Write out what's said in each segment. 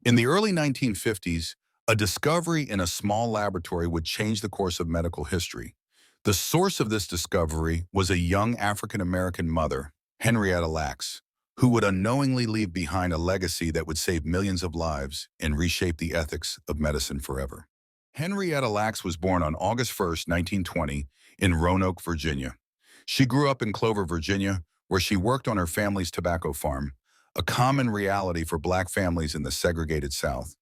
In the early 1950s, a discovery in a small laboratory would change the course of medical history. The source of this discovery was a young African-American mother, Henrietta Lacks, who would unknowingly leave behind a legacy that would save millions of lives and reshape the ethics of medicine forever. Henrietta Lacks was born on August 1st, 1920, in Roanoke, Virginia. She grew up in Clover, Virginia, where she worked on her family's tobacco farm, a common reality for Black families in the segregated South.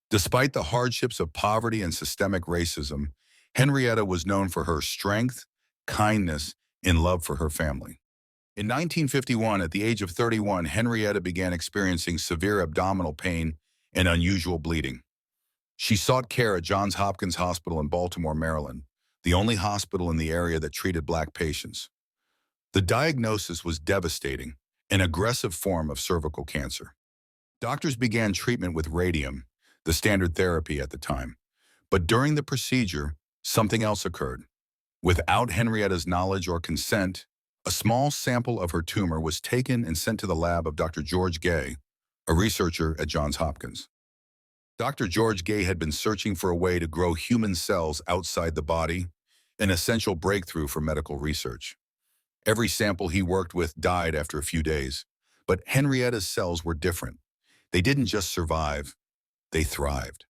Despite the hardships of poverty and systemic racism, Henrietta was known for her strength, kindness, and love for her family. In 1951, at the age of 31, Henrietta began experiencing severe abdominal pain and unusual bleeding. She sought care at Johns Hopkins Hospital in Baltimore, Maryland, the only hospital in the area that treated Black patients. The diagnosis was devastating, an aggressive form of cervical cancer. Doctors began treatment with radium, the standard therapy at the time. But during the procedure, something else occurred. Without Henrietta's knowledge or consent, a small sample of her tumor was taken and sent to the lab of Dr. George Gay, a researcher at Johns Hopkins. Dr. George Gay had been searching for a way to grow human cells outside the body, an essential breakthrough for medical research. Every sample he worked with died after a few days, but Henrietta's cells were different. They didn't just survive, they thrived.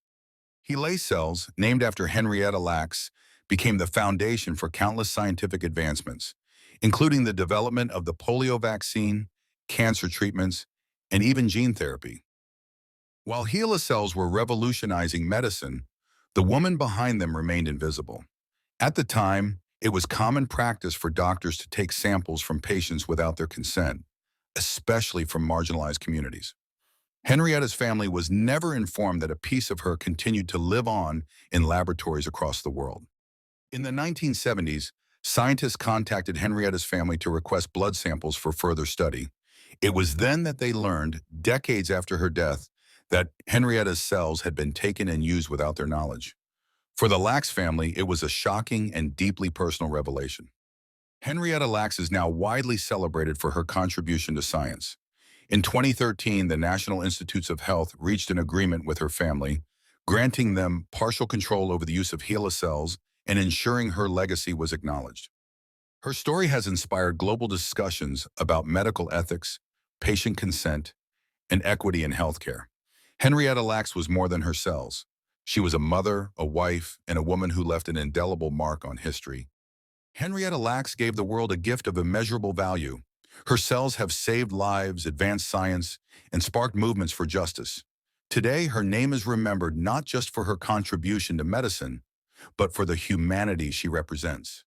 HeLa cells, named after Henrietta Lacks, became the foundation for countless scientific advancements, including the development of the polio vaccine, cancer treatments, and even gene therapy. While HeLa cells were revolutionizing medicine, the woman behind them remained invisible. At the time, it was common practice for doctors to take samples from patients without their consent, especially from marginalized communities. Henrietta's family was never informed that a piece of her continued to live on in laboratories across the world. In the 1970s, scientists contacted Henrietta's family to request blood samples for further study. It was then that they learned, decades after her death, that Henrietta's cells had been taken and used without their knowledge. For the Lacks family, it was a shocking and deeply personal revelation. Henrietta Lacks is now widely celebrated for her contribution to science. In 2013, the National Institutes of Health reached an agreement with her family, granting them partial control over the use of HeLa cells and ensuring her legacy was acknowledged. Her story has inspired global discussions about medical ethics, patient consent, and equity in healthcare. Henrietta Lacks was more than her cells. She was a mother, a wife, and a woman who left an indelible mark on history. Henrietta Lacks gave the world a gift of immeasurable value. Her cells have saved lives, advanced science, and sparked movements for justice. Today, her name is remembered not just for her contribution to medicine, but for the humanity she represents.